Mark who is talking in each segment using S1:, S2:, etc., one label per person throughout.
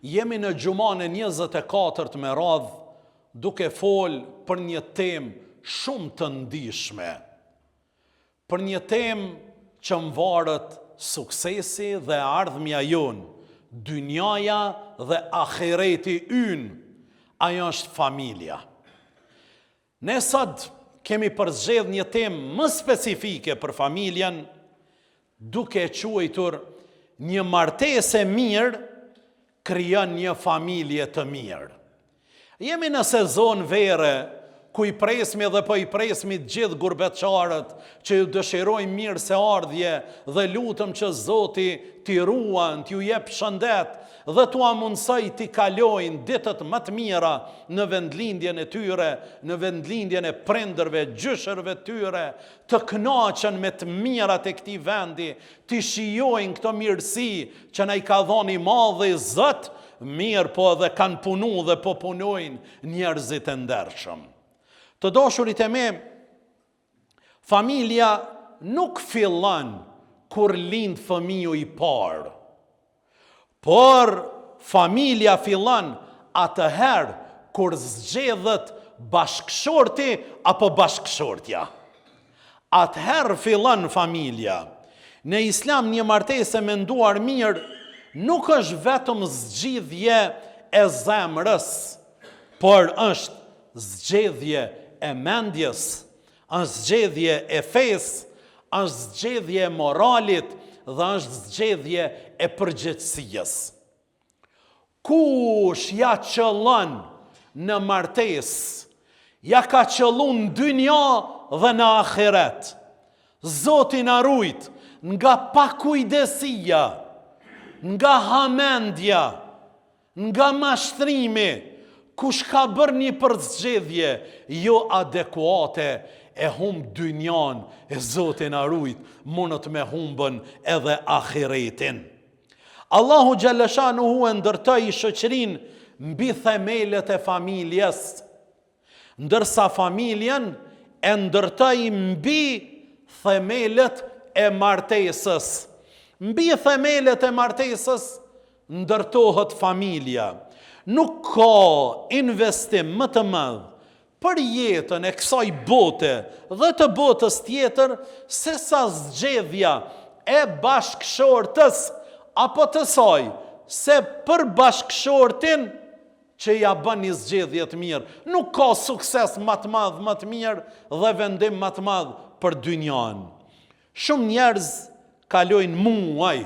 S1: Jemi në Gjuman e 24 me radhë, duke fol për një temë shumë të ndihshme. Për një temë që më varet suksesi dhe ardhmja jonë, dynjaja dhe ahireti ynë, ajo është familja. Ne sot kemi përzgjedh një temë më specifike për familjen, duke quajtur një martesë e mirë krijon një familje të mirë. Jemi në sezon vere, ku i presmi dhe po i presmi gjithë gurbetçarët që ju dëshirojnë mirë se ardhje dhe lutëm që Zoti t'i ruan, t'ju jep shëndet dhe t'u amundsoj t'i kalojnë ditët më të mira në vendlindjen e tyre, në vendlindjen e prindërve, gjyshërve tyre, të kënaqen me të mirat e këtij vendi, t'i shijojnë këto mirësi që na i ka dhënë i Madhi Zot, mirë po edhe kanë punu dhe po punojnë njerëzit e ndershëm. Të dashurit e me, familja nuk fillon kur lind fëmiu i parë, por familja fillon atëherë kur zgjedhet bashkëshorti apo bashkëshortja. Atëherë fillon familja. Në Islam një martesë e menduar mirë nuk është vetëm zgjidhje e zemrës, por është zgjedhje e mendjes, është zgjedhje e fesë, është zgjedhje e moralit dhe është zgjedhje e përgjegjësisë. Kush ja qëllon në martesë, ja ka qëllu në dynja dhe në ahiret. Zoti na rujt nga pakujdesia, nga hamendja, nga mashtrimi. Kush ka bërë një përzgjedhje jo adekuate, e humb dynjan, e Zoti na rujt, mundet me humbën edhe ahiretin. Allahu Gjallëshanuhu e ndërtoi shoqërinë mbi themelet e familjes, ndërsa familjen e ndërtoi mbi themelet e martesës. Mbi themelet e martesës ndërtohet familja. Nuk ka investim më të madh për jetën e kësaj bote dhe të botës tjetër se sa zgjedhja e bashkëshortës apo të saj, se për bashkëshortin që ja bën një zgjedhje të mirë. Nuk ka sukses më të madh, më të mirë dhe vendim më të madh për dynjan. Shumë njerëz kalojnë muaj,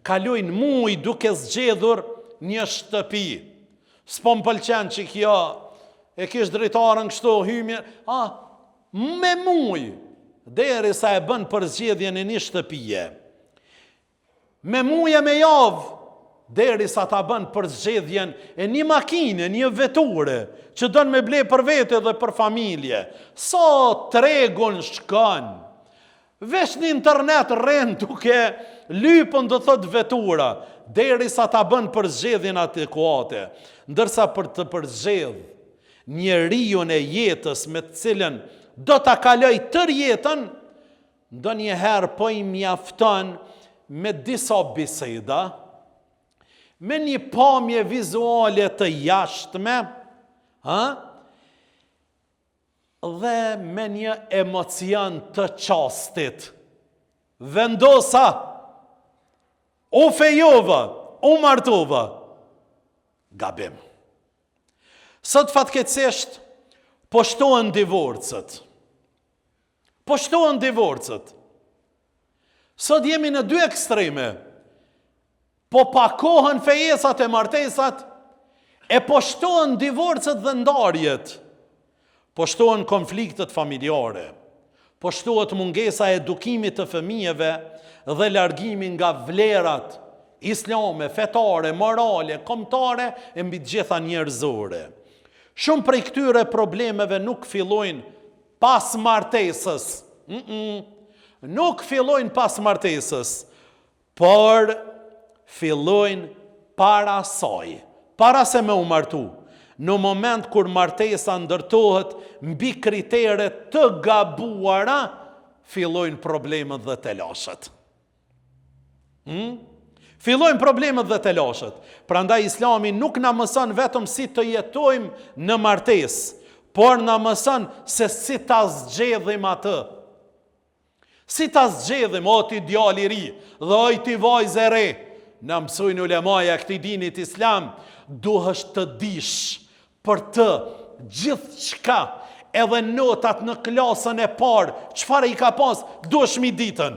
S1: kalojnë duke zgjedhur një shtëpi. S'po më pëlqen që kjo e kish dritarën kështu hymje, me muj, derisa e bën përzgjedhjen e një shtëpie. Me muj e me javë, derisa ta bën përzgjedhjen e një makine, një veture, që don me ble për vete dhe për familje. Sa tregun shkon. Vesh në internet rren duke lypën do thot vetura, derisa ta bën përzgjedhjen adekuate. Ndërsa për të përzgjedh njeriu e jetës me të cilën do ta kaloj tër jetën, ndonjëherë po i mjafton me disa biseda, me një pamje vizuale të jashtme, dhe me një emocion të qastit. Vendosa, u fejova, u martova, gabim. Sot fatkeqësisht po shtohen divorcët. Sot jemi në dy ekstreme. Po pakohen fejesat e martesat, e po shtohen divorcët dhe ndarjet. Po shtohen konfliktet familjare. Po shtohet mungesa e edukimit të fëmijëve dhe largimi nga vlerat islame, fetare, morale, kombëtare e mbi të gjitha njerëzore. Shumë prej këtyre problemeve nuk fillojnë pas martesës. Nuk fillojnë pas martesës, por fillojnë para saj, para se me u martu. Në moment kur martesa ndërtohet mbi kritere të gabuara, fillojnë problemet dhe telashet. Fillojnë problemet dhe telashet. Prandaj Islami nuk na mëson vetëm si të jetojmë në martesë, por na mëson se si ta zgjedhim atë. Si ta zgjedhim, o ti djali i ri, dhe o ti vajzë e re. Na mësojnë ulemaja e këtij dinit islam, duhesh të dish për të gjithçka, edhe notat në klasën e parë, çfarë i ka pas, duhesh mi ditën.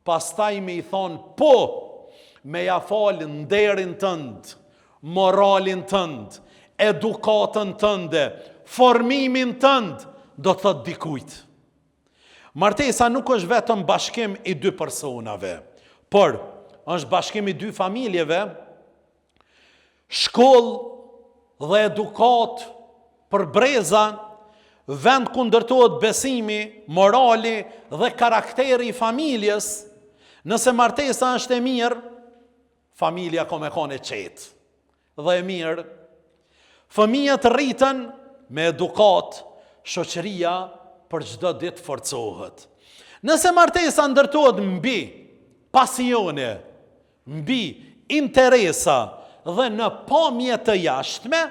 S1: Pastaj me i thonë po, me ja falë nderin tënd, moralin tënd, edukatën tënde, formimin tënd, do të thot dikujt. Martesa nuk është vetëm bashkim i dy personave, por është bashkim i dy familjeve, shkollë dhe edukat për breza, vend ku ndërtohet besimi, morali dhe karakteri i familjes. Nëse martesa është e mirë, familja ka me kone qetë dhe e mirë. Fëmijët rritën me edukat, shoqëria për çdo ditë forcohet. Nëse martesa ndërtohet mbi pasione, mbi interesa dhe në pamje të jashtme,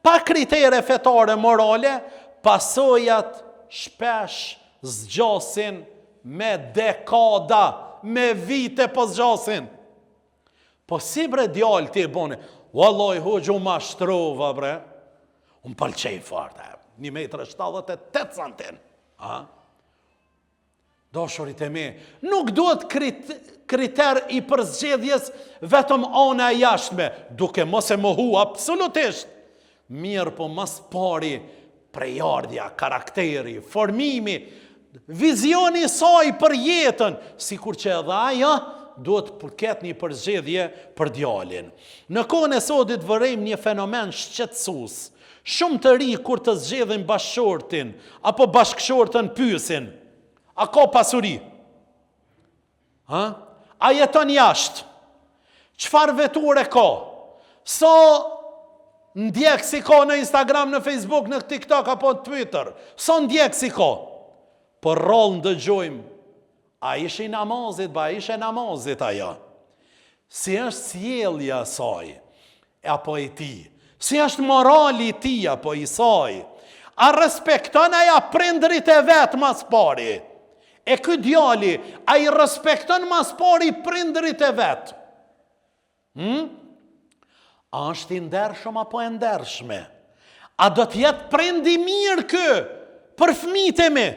S1: pa kritere fetare morale, pasojat shpesh zgjasin me dekada, me vite po zgjasin. Po si bre djallë ti e bone, vallaj hoqë u mashtrova bre, unë pëlqej farte, 1,78 cm. Dashurit e mi, nuk duhet kriter i përzgjedhjes vetëm ana e jashtme, duke mos e mohu absolutisht. Mirë po mas pari prejardhja, karakteri, formimi, vizioni saj për jetën, sikur që edhe ajo duhet përket një përzgjedhje për djalin. Në kohën e sotit vërejmë një fenomen shqetësues. Shumë të ri kur të zgjedhin bashkëshortin apo bashkëshortën pyesin: a ka pasuri? A jeton jashtë? Çfarë veture ka? Sa ndjekësi ka në Instagram, në Facebook, në TikTok apo në Twitter? Sa ndjekësi ka? Por rrallë ndëgjojmë: a ishe namazit, ba ishe namazit ajo. Si është sjellja saj, apo i ti? Si është morali ti, apo i saj? A respekton aja prindrit e vetë mas pari? E ky djali, a i respekton mas pari prindrit e vetë? A është i ndershëm apo e ndershme? A do t'jetë prindi mirë kë për fëmijët e mi?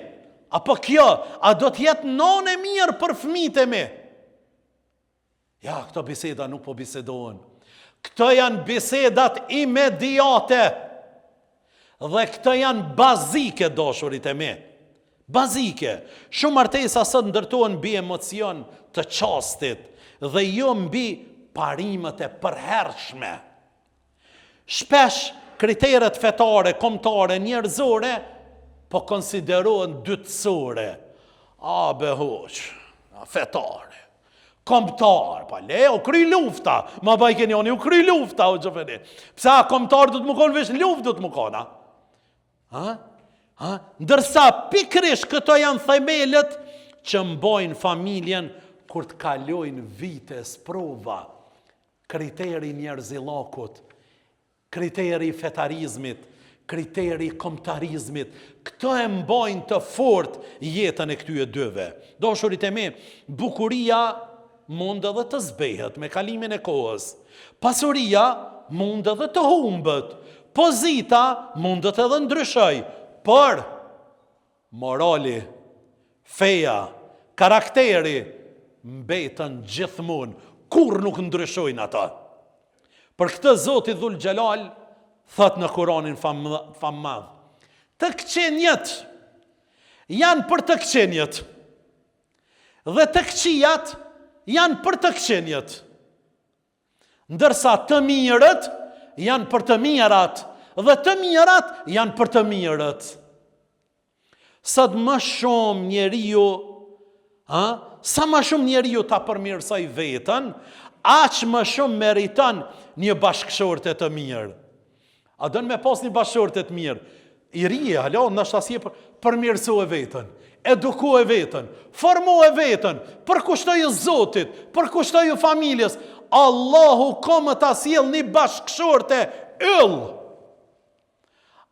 S1: Apo kjo, a do t'jetë none mirë për fëmijët e mi? Ja, këto biseda nuk po bisedohen. Këto janë bisedat imediate. Dhe këto janë bazike, dashurit e mi. Bazike. Shumë martesa sot ndërtohen mbi emocion të çastit dhe jo mbi parimet e përhershme. Shpesh kriteret fetare, kombëtare, njerëzore po konsiderohen dytësore. A behoq, fetare, kombëtar, pa le, u kry lufta, ma bajken joni, u kry lufta, u gjëfeni. Psa kombëtar du të më konë, vesh luft du të më kona. Ndërsa pikrish këto janë themelet që mbojnë familjen kur të kalojnë vite sprova. Kriteri njerëzillakut, kriteri fetarizmit, kriteri kombëtarizmit, këto e mbojnë të fort jetën e këtyre dyve. Dashurit e mi, bukuria mund edhe të zbehet me kalimin e kohës. Pasuria mund edhe të humbet. Pozita mund edhe ndryshoj. Por morali, feja, karakteri mbetën gjithmonë, kur nuk ndryshojnë ata. Për këtë Zoti Dhul Xhelal thot në Kur'anin fammadh: të këqenjët janë për të këqenjët, dhe të këqijat janë për të këqenjët, ndërsa të mirët janë për të mirat, dhe të mirat janë për të mirët. Sot më shumë njeriu, sa më shumë njeriu ta përmirësoj vetën, aq më shumë meriton një bashkëshorte të mirë. A dënë me pas një bashkëshorte të mirë? I rije, halo, nështë asje përmirësoj vetën. eduku e vetën, formu e vetën, përkushtoju Zotit, përkushtoju familjes. Allahu komë të asjel një bashkëshorte yll.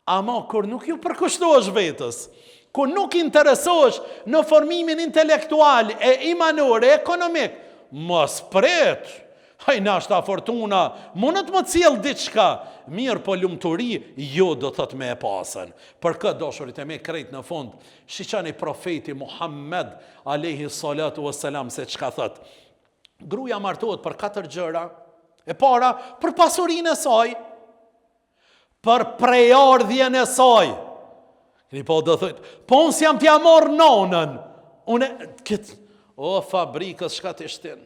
S1: Ama kur nuk ju përkushtosh vetës, kur nuk interesosh në formimin intelektual e imanor e ekonomik, mos pret. Hajna është a fortuna, mundet më cilë diçka, mirë po lumturi, jo do thot me e pasën. Për këtë doshurit e me krejt në fund, shiqani profeti Muhammed, alayhi salatu wassalam, se çka thot. Gruaja martohet për 4 gjëra, e para, për pasurinë e saj, për prejardhjen e saj. Këni po do thot, po unë si jam t'ja morë nonën, o fabrikës shka të shtin.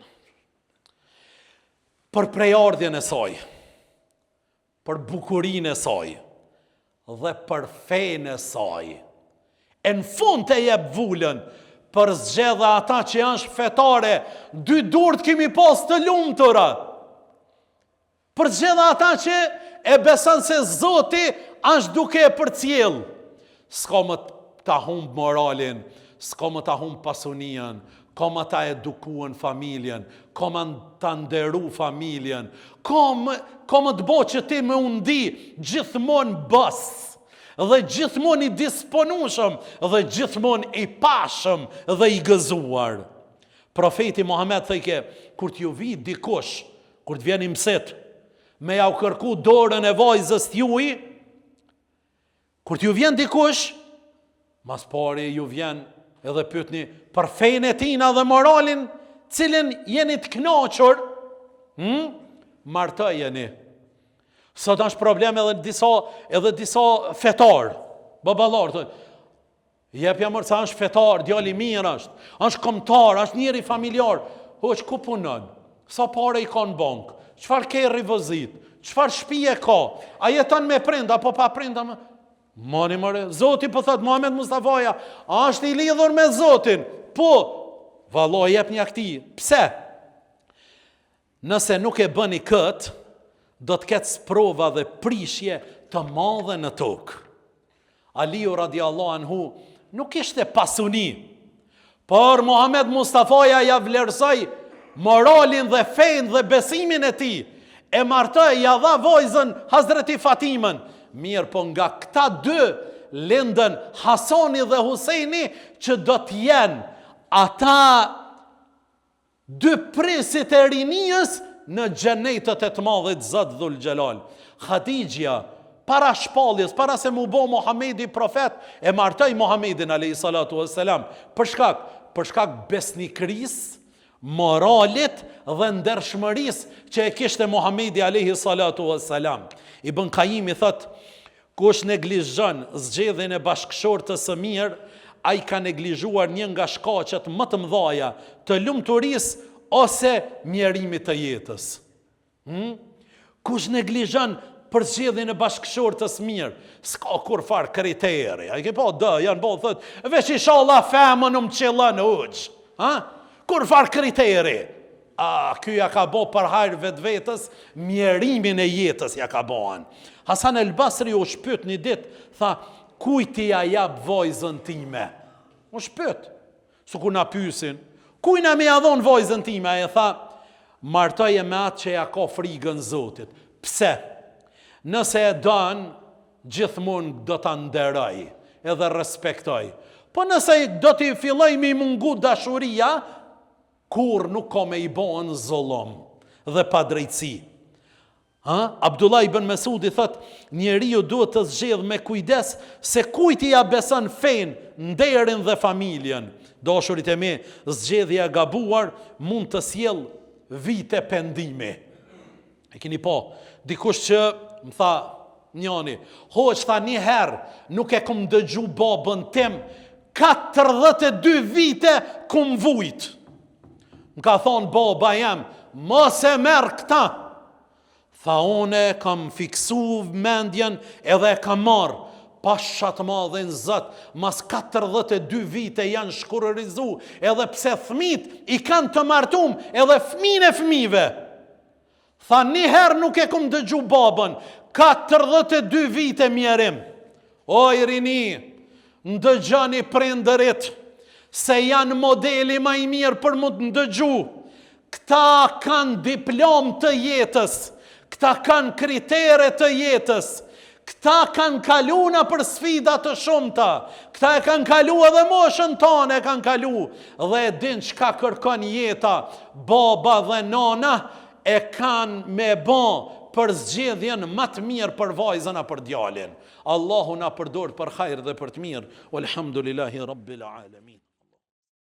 S1: Për prejardhjen e saj, për bukurinë e saj, dhe për fejnë e saj. E në fund të jep vullën, për zgjedha ata që janë fetare, 2 durt kemi pas të lumtura. Për zgjedha ata që e beson se Zoti është duke e përcjell. S'ka më ta humb moralin, s'ka më ta humb pasunian, ka më ta edukuan familjen, ka më ta nderu familjen, ka më të bo që ti më undi gjithmonë bës, dhe gjithmonë i disponueshëm, dhe gjithmonë i pashëm dhe i gëzuar. Profeti Muhammed thëjke, kur t'ju vi dikush, kur t'vjen i mset, me ja u kërku dorën e vajzës t'juj, kur t'ju vjen dikush, mas pari ju vjen edhe pyetni për fejnë e tina dhe moralin, cilin jeni të knoqur, martojeni. Sot është problem edhe disa fetar, babalar, jepja mërë sa është fetar, djali mirë është komtar, është njëri familjar, hoq ku punon, sa pare i ka në bank, qëfar ke rivëzit, qëfar shpije ka, a jeton me prind, apo pa prind, mani mëre, Zoti po thot Muhammed Mustafaja, a është i lidhur me Zotin, po, valloj jep një akti, pse? Nëse nuk e bëni këtë, do të ketë sprova dhe prishje të madhe në tokë. Aliu radiallahu anhu nuk ishte pasuni, por Muhammed Mustafaja ja vlerësoi moralin dhe fejnë dhe besimin e tij. E martoi, ja dha vojzën Hazreti Fatimën. Mirë, po nga këta 2 lindën Hasani dhe Huseini, që do të jenë ata 2 prisit e rinijës në xhenetet e të madhit Zot Dhul Xhelal. Khadijja, para shpalljes, para se mu bo Muhamedi profet, e martoi Muhamedin alayhi salatu wassalam, për shkak besnikërisë, moralit dhe ndershmërisë që e kishte Muhamedi alayhi salatu wassalam. Ibn Qayyim i thot, kush neglizhon zgjedhjen e bashkëshortës së mirë, ai ka neglizhuar një nga shkaqet më të mëdha të lumturisë ose mjerimit të jetës. Kush neglizhon për zgjedhjen e bashkëshortës mirë, s'ka kur far kriteri. Ai ke po janë po thot, veç inshallah femën qellën uç. Kur far kriteri. Ky ja ka bo për hajr vetvetes, mjerimin e jetës ja ka boan. Hasan el Basri u shpyt një ditë, tha, kujti ja jap vojzën time? U shpyt, su ku na pyesin, kujna me ja dhon vojzën time? E tha, martoje me atë që ja ka frigën Zotit. Pse? Nëse e don, gjithmonë do ta nderoj edhe respektoj. Po nëse do t'i filloj me mungu dashuria, kur nuk ka me i bon zullum dhe pa drejtësi. Abdullah ibn Mesudi thot, njeriu duhet të zgjedh me kujdes se kujt ja beson fen, nderin dhe familjen. Dashurit e me, zgjedhja e gabuar mund të sjell vite pendimi. E keni po, dikush që më tha njani, hoq tha një herë, nuk e kum dëgju babën tim, 42 vite kum vujt. Më ka thonë baba jam, mos e merë këta. Tha une kam fiksu mendjen edhe e kam marë. Pashat madhe në Zot, mas 42 vite janë shkurërizu, edhe pse fëmit i kanë të martum, edhe fëmin e fëmive. Tha njëherë nuk e kum dëgju babën, 42 vite mjerim. O i rini, ndëgjani prindërit, se janë modeli më i mirë për mu të ndëgju. Këta kanë diplom të jetës, këta kanë kritere të jetës, këta kanë kalu në për sfida të shumëta, këta e kanë kalu edhe moshën tonë e kanë kalu, dhe din çka kërkon jeta, baba dhe nona e kanë me bon për zgjedhjen më të mirë për vajzën a për djalin. Allahu na përdor për hajër dhe për të mirë. Walhamdulillahi Rabbil Alamin.